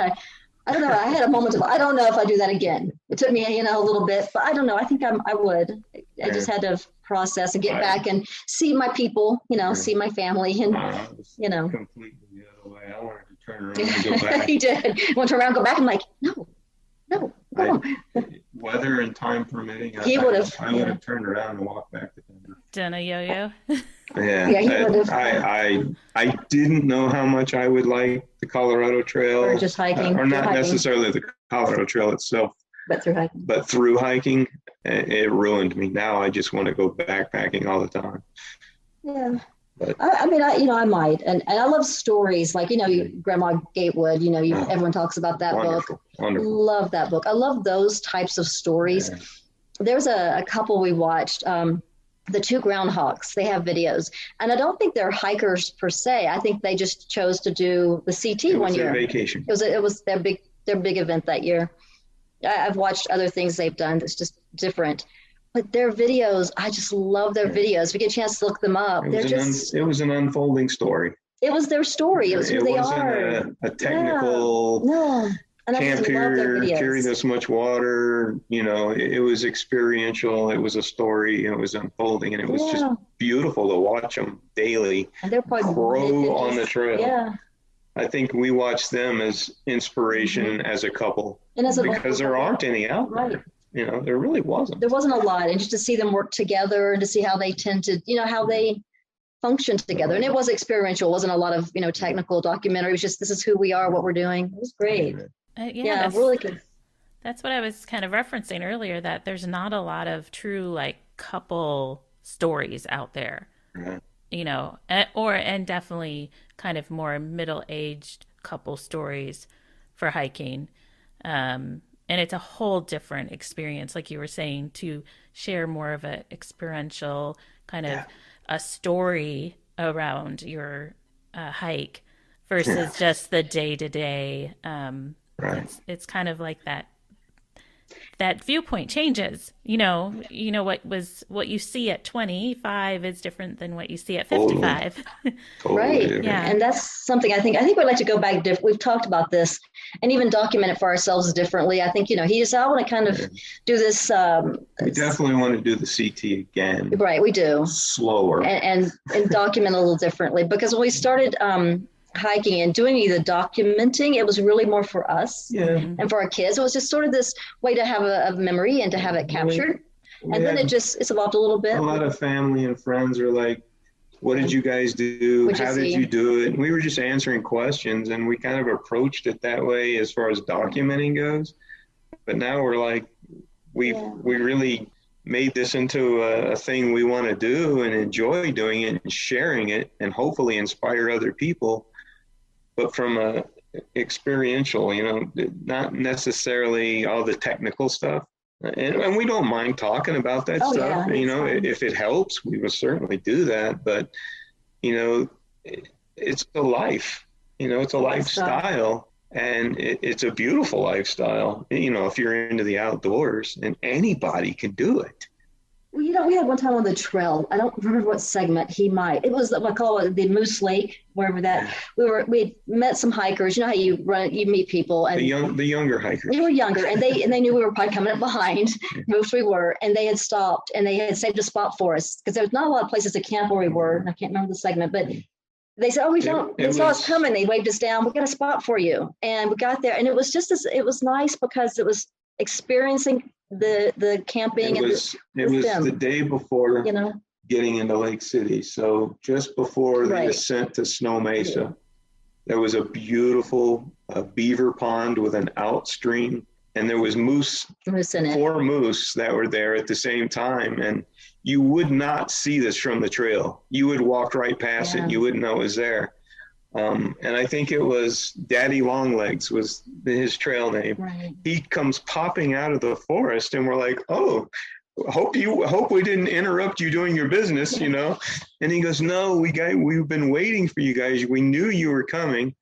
I don't know. I had a moment of, I don't know if I do that again. It took me, a little bit, but I don't know. I think I would. I just had to process and get back and see my people, see my family and, Completely the other way. I wanted to turn around and go back. He did. Want to turn around and go back? I'm like, no. Weather and time permitting, I would have turned around and walked back to Denver. Done a yo-yo? Yeah, he would have. I didn't know how much I would like the Colorado Trail. Or just hiking. Or not necessarily the Colorado Trail itself. But through hiking. But through hiking, it ruined me. Now I just want to go backpacking all the time. Yeah. But, I might. And I love stories like, Grandma Gatewood, everyone talks about that book. Wonderful. Love that book. I love those types of stories. Yeah. There's a couple we watched, the two groundhogs. They have videos. And I don't think they're hikers per se. I think they just chose to do the CT one year. Vacation. It was their big event that year. I've watched other things they've done that's just different. But their videos, I just love their videos. If you get a chance to look them up, it was an unfolding story. It was their story. It was who they are. A technical. No. And can't carry this much water. It was experiential. It was a story. It was unfolding, and it was just beautiful to watch them daily and they're probably grow on the trail. Yeah. I think we watch them as inspiration as a couple, and because there aren't any out there. There really wasn't. There wasn't a lot. And just to see them work together and to see how they tend to, how they function together. And it was experiential. It wasn't a lot of, technical documentary. It was just, this is who we are, what we're doing. It was great. That's really good. That's what I was kind of referencing earlier, that there's not a lot of true couple stories out there, right. And definitely kind of more middle-aged couple stories for hiking. And it's a whole different experience, like you were saying, to share more of an experiential kind of a story around your hike versus just the day-to-day. Right. It's kind of like that viewpoint changes. What you see at 25 is different than what you see at 55. Totally right. Different. Yeah. And that's something I think we'd like to go back. We've talked about this and even document it for ourselves differently. I think, I want to kind of do this. We definitely want to do the CT again. Right. We do. Slower. And document a little differently, because when we started hiking and doing any of the documenting. It was really more for us Yeah. and for our kids. It was just sort of this way to have a memory and to have it captured. And then it's evolved a little bit. A lot of family and friends are like, what did you guys do? How did you do it? And we were just answering questions, and we kind of approached it that way as far as documenting goes. But now we're like, we really made this into a thing we want to do and enjoy doing it and sharing it and hopefully inspire other people, but from a experiential, not necessarily all the technical stuff. And we don't mind talking about that stuff. If it helps, we will certainly do that. But, it's a life, it's a lifestyle. And it's a beautiful lifestyle, if you're into the outdoors, and anybody can do it. Well, we had one time on the trail. I don't remember what segment it was, I call it the Moose Lake, wherever that. We met some hikers. You know how you meet people, and the younger hikers. They were younger, and they knew we were probably coming up behind, most we were, and they had stopped and they had saved a spot for us because there was not a lot of places to camp where we were. And I can't remember the segment, but they said, "Oh, we don't." They saw us coming. They waved us down. We got a spot for you, and we got there, and it was it was nice because it was experiencing the camping. It was the day before getting into Lake City, so just before the ascent to Snow Mesa, there was a beautiful beaver pond with an outstream, and there was moose in it. 4 moose that were there at the same time, and you would not see this from the trail. You would walk right past it. You wouldn't know it was there. And I think it was Daddy Longlegs was his trail name. Right. He comes popping out of the forest, and we're like, "Oh, hope we didn't interrupt you doing your business, And he goes, "No, we've been waiting for you guys. We knew you were coming,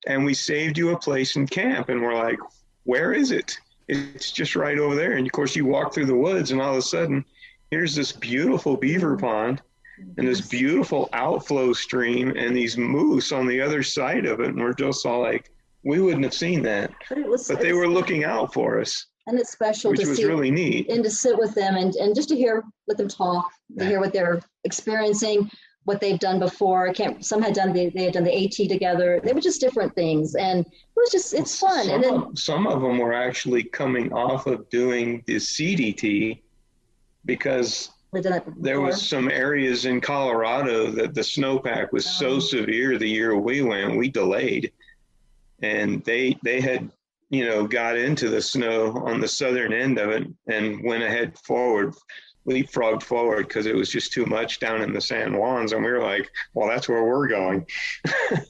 and we saved you a place in camp." And we're like, "Where is it?" It's just right over there. And of course, you walk through the woods, and all of a sudden, here's this beautiful beaver pond and this beautiful outflow stream and these moose on the other side of it. And we're just all like, we wouldn't have seen that. But they were looking out for us. And it's special which was really neat. And to sit with them and just to let them talk, to hear what they're experiencing, what they've done before. Some had done they had done the AT together. They were just different things. And it's fun. Some of them were actually coming off of doing the CDT because there was some areas in Colorado that the snowpack was so severe the year we went, we delayed. And they had, got into the snow on the southern end of it and went ahead leapfrogged forward because it was just too much down in the San Juans. And we were like, well, that's where we're going.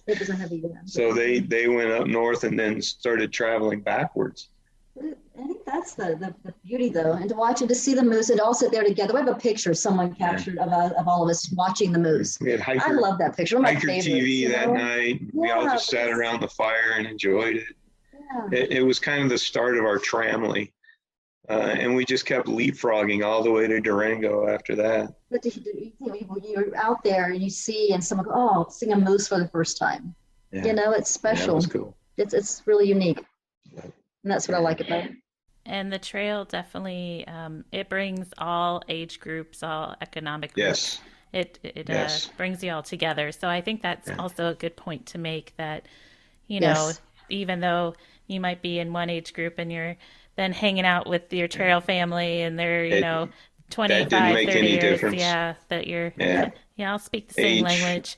It was a heavy wind. So they went up north and then started traveling backwards. I think that's the beauty, though, and to watch and to see the moose and all sit there together. We have a picture someone captured of all of us watching the moose. We had I love that picture. One of my favorites, TV that night. We all just sat around the fire and enjoyed it. Yeah. It was kind of the start of our tramily, and we just kept leapfrogging all the way to Durango after that. But you're out there and you see, and someone go, seeing a moose for the first time. Yeah. It's special. That was cool. It's really unique. Yeah. And that's what I like about it. And the trail definitely, it brings all age groups, all economic groups. Yes. It brings you all together. So I think that's also a good point to make that, even though you might be in one age group and you're then hanging out with your trail family and they're, 25, 30 years. Difference. That you're, I'll speak the same language.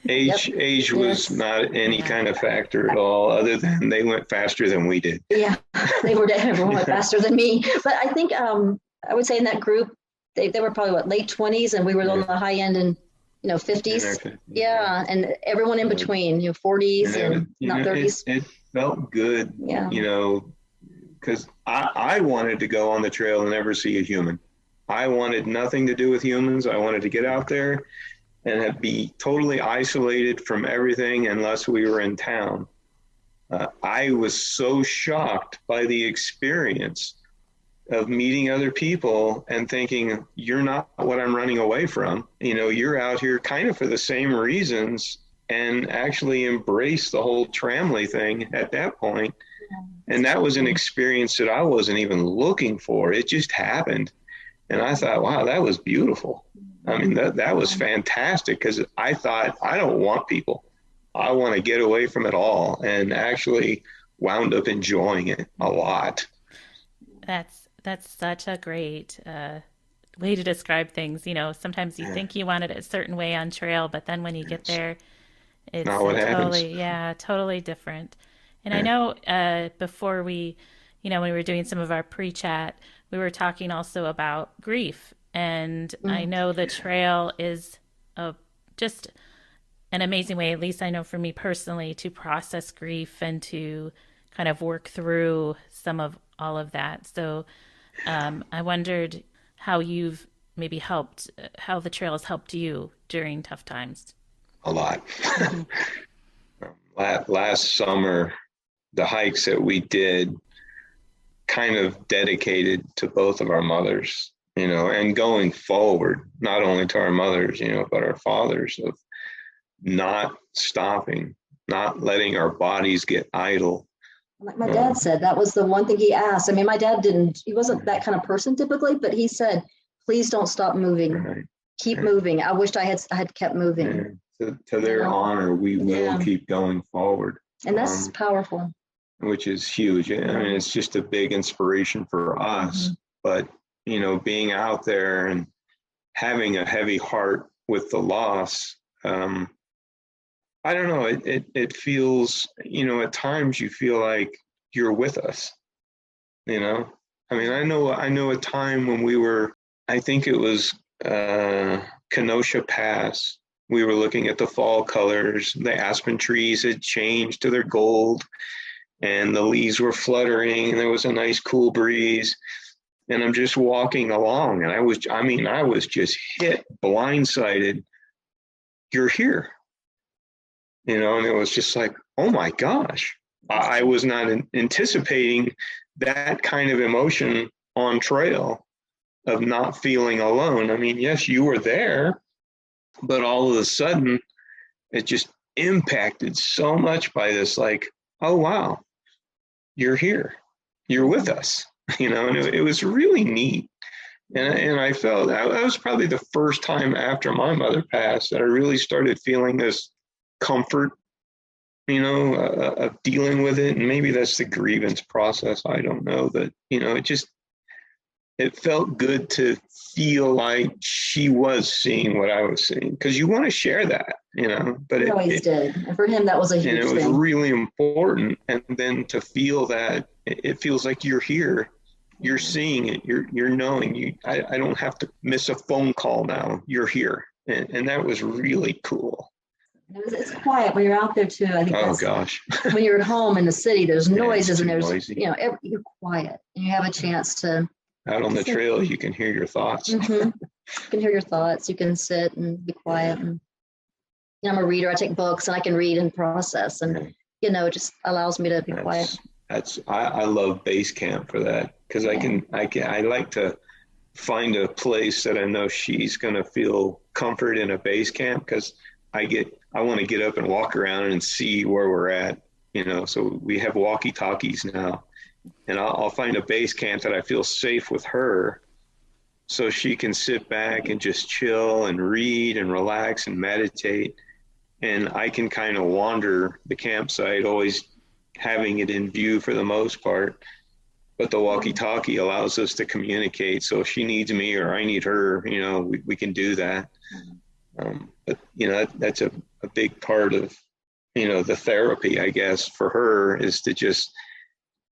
Age was not any kind of factor at all, other than they went faster than we did. Yeah, everyone went faster than me. But I think I would say in that group, they were probably late 20s, and we were on the high end and 50s. Yeah, and everyone in between, 40s and not 30s. It felt good, because I wanted to go on the trail and never see a human. I wanted nothing to do with humans. I wanted to get out there and be totally isolated from everything unless we were in town. I was so shocked by the experience of meeting other people and thinking, you're not what I'm running away from. You're out here kind of for the same reasons, and actually embrace the whole tramley thing at that point. And that was an experience that I wasn't even looking for. It just happened. And I thought, wow, that was beautiful. I mean, that was fantastic, because I thought, I don't want people. I want to get away from it all, and actually wound up enjoying it a lot. That's such a great way to describe things. You know, sometimes you Yeah, think you want it a certain way on trail, but then when you get it's there, it's not a what happens. totally, yeah, totally different. And I Yeah, know before we, when we were doing some of our pre-chat, we were talking also about grief. And I Mm. know the trail is a just an amazing way, at least I know for me personally, to process grief and to kind of work through some of all of that. So I wondered how you've maybe helped, how the trail has helped you during tough times. a lot. Mm-hmm. Last summer, the hikes that we did kind of dedicated to both of our mothers, and going forward, not only to our mothers, but our fathers, of not stopping, not letting our bodies get idle. Like my dad Um, said, that was the one thing he asked. I mean, my dad he wasn't that kind of person typically, but he said, please don't stop moving. right. Keep Yeah. moving. I wished I had kept moving. And to their honor, we will Yeah. keep going forward, And that's powerful. which is huge. I mean, it's just a big inspiration for us. Mm-hmm. But, being out there and having a heavy heart with the loss, I don't know, it feels, at times you feel like you're with us, I mean, I know a time when we were, I think it was Kenosha Pass. We were looking at the fall colors. The aspen trees had changed to their gold, and the leaves were fluttering, and there was a nice cool breeze. And I'm just walking along, and I was just hit, blindsided. You're here, and it was just like, oh my gosh. I was not anticipating that kind of emotion on trail, of not feeling alone. I mean, yes, you were there, but all of a sudden it just impacted so much by this, like, oh wow, you're here, you're with us, and it was really neat. And I felt that was probably the first time after my mother passed that I really started feeling this comfort, of dealing with it. And maybe that's the grievance process. I don't know, but it felt good to feel like she was seeing what I was seeing, because you want to share that, but He always did. And for him, that was a and huge it was thing. really important. And then to feel that it feels like you're here, you're seeing it, you're knowing I don't have to miss a phone call now. You're here. And that was really cool. It's quiet when you're out there too. I think Oh gosh. when you're at home in the city, there's noises and there's, noisy. you're quiet and you have a chance to. Out on the trail, you can hear your thoughts. Mm-hmm. You can hear your thoughts. You can sit and be quiet. And I'm a reader. I take books and I can read and process, and it just allows me to be quiet. I love base camp for that, because I like to find a place that I know she's going to feel comfort in a base camp, because I want to get up and walk around and see where we're at, so we have walkie-talkies now, and I'll find a base camp that I feel safe with her, so she can sit back and just chill and read and relax and meditate. And I can kind of wander the campsite, always having it in view for the most part. But the walkie-talkie allows us to communicate. So if she needs me or I need her, we can do that. But that's a big part of, the therapy, I guess, for her, is to just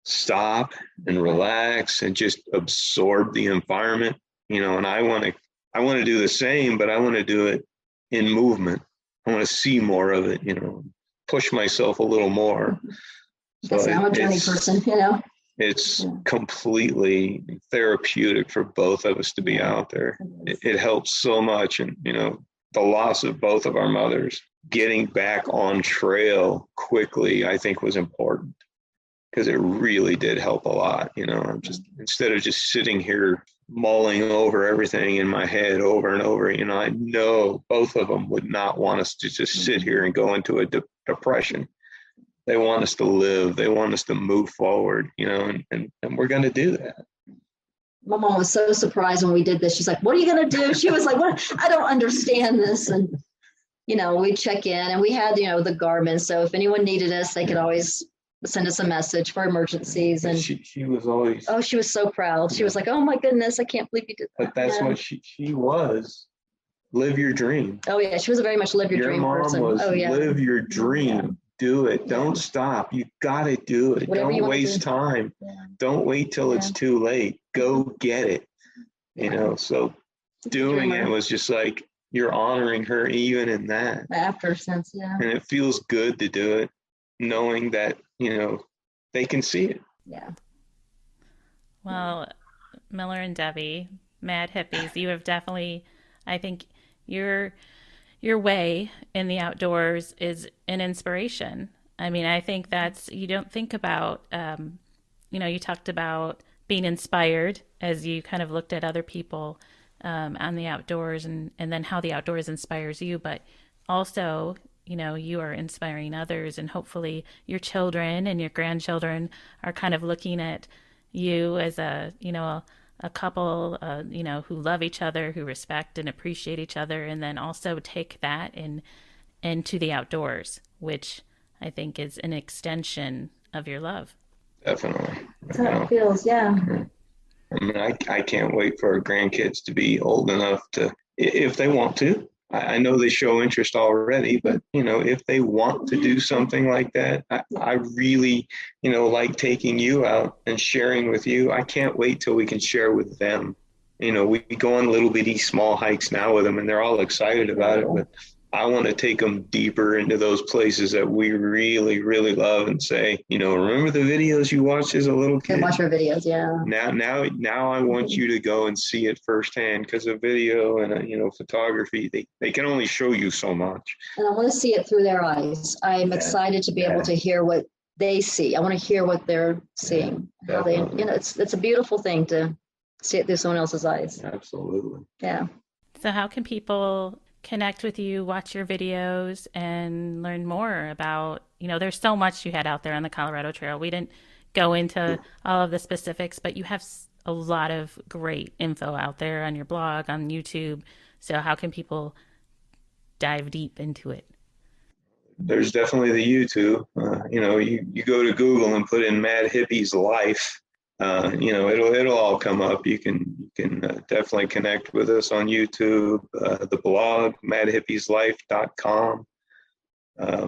stop and relax and just absorb the environment, and I want to do the same, but I want to do it in movement. I want to see more of it, push myself a little more. So I'm a journey person, It's completely therapeutic for both of us to be out there. It helps so much. And, the loss of both of our mothers, getting back on trail quickly, I think was important, because it really did help a lot. I'm just, instead of just sitting here mulling over everything in my head over and over, I know both of them would not want us to just sit here and go into a depression. They want us to live. They want us to move forward, and we're going to do that. My mom was so surprised when we did this. She's like, what are you going to do? She was like, what? I don't understand this. And we'd check in, and we had, the Garmin. So if anyone needed us, they could always send us a message for emergencies. And she was always, she was so proud. She was like, "Oh my goodness, I can't believe you did that." But that's what she was. Live your dream. Oh yeah, she was a very much live your dream person. Your mom was live your dream. Yeah. Do it. Don't stop. You got to do it. Whatever Don't waste time. Yeah. Don't wait till it's too late. Go get it. So doing it was just like, you're honoring her even in that. After sense, yeah. And it feels good to do it, knowing that, they can see it. Yeah. Well, Miller and Debbie, Mad Hippies, you have definitely, I think your way in the outdoors is an inspiration. I mean, I think you don't think about, you talked about being inspired as you kind of looked at other people on the outdoors and then how the outdoors inspires you, but also, you are inspiring others, and hopefully your children and your grandchildren are kind of looking at you as a couple, who love each other, who respect and appreciate each other, and then also take that into the outdoors, which I think is an extension of your love. Definitely. That's how it feels, yeah. I mean, I can't wait for our grandkids to be old enough to, if they want to. I know they show interest already, but, if they want to do something like that, I really, like taking you out and sharing with you. I can't wait till we can share with them. We go on little bitty small hikes now with them, and they're all excited about it, but I want to take them deeper into those places that we really, really love and say, remember the videos you watched as a little kid? Watch our videos, yeah. Now I want you to go and see it firsthand, because a video and photography, they can only show you so much. And I want to see it through their eyes. I'm excited to be able to hear what they see. I want to hear what they're seeing. How they, it's a beautiful thing to see it through someone else's eyes. Absolutely. Yeah. So how can people connect with you, watch your videos, and learn more about, there's so much you had out there on the Colorado Trail. We didn't go into all of the specifics, but you have a lot of great info out there on your blog, on YouTube. So how can people dive deep into it? There's definitely the YouTube. You go to Google and put in Mad Hippies Life. It'll all come up. You can definitely connect with us on YouTube, the blog, madhippieslife.com.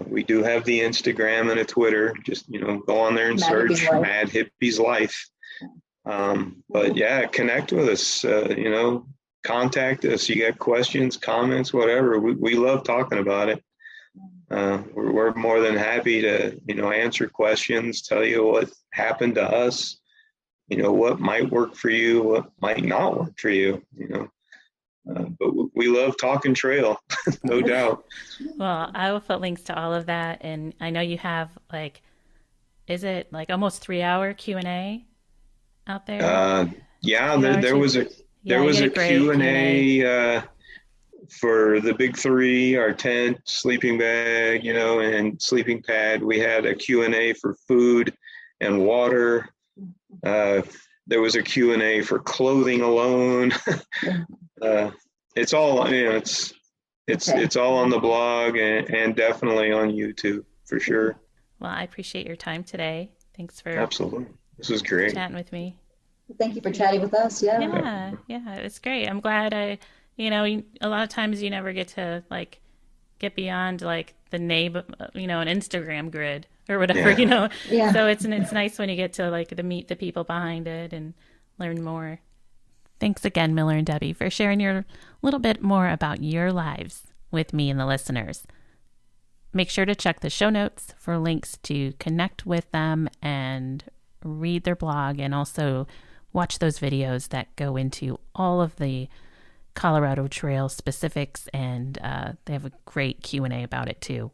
We do have the Instagram and a Twitter. Just, go on there and search Mad Hippies Life. But yeah, connect with us, contact us. You got questions, comments, whatever. We love talking about it. We're more than happy to, answer questions, tell you what happened to us. What might work for you, what might not work for you, but we love talking trail, no doubt. Well, I will put links to all of that. And I know you have is it almost 3-hour Q&A out there? Yeah, there was a Q&A for the big three, our tent, sleeping bag, and sleeping pad. We had a Q&A for food and water. There was a Q&A for clothing alone. It's all, it's all on the blog and definitely on YouTube for sure. Well, I appreciate your time today. Thanks for absolutely. This was great chatting with me. Thank you for chatting with us. Yeah, it's great. I'm glad a lot of times you never get to get beyond the name, an Instagram grid or whatever, Yeah. So it's nice when you get to to meet the people behind it and learn more. Thanks again, Miller and Debbie, for sharing your little bit more about your lives with me and the listeners. Make sure to check the show notes for links to connect with them and read their blog, and also watch those videos that go into all of the Colorado Trail specifics, and they have a great Q&A about it too.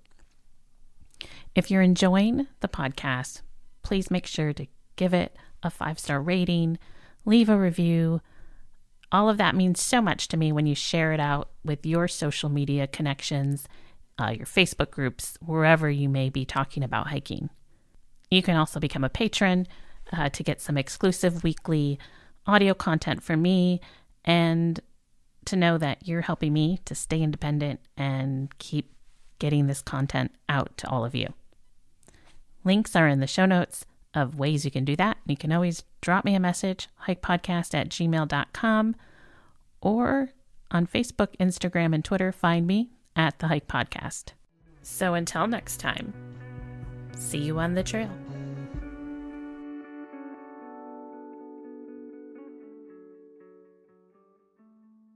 If you're enjoying the podcast, please make sure to give it a 5-star rating, leave a review. All of that means so much to me when you share it out with your social media connections, your Facebook groups, wherever you may be talking about hiking. You can also become a patron to get some exclusive weekly audio content from me and to know that you're helping me to stay independent and keep getting this content out to all of you. Links are in the show notes of ways you can do that. You can always drop me a message, hikepodcast@gmail.com, or on Facebook, Instagram, and Twitter, find me at The Hike Podcast. So until next time, see you on the trail.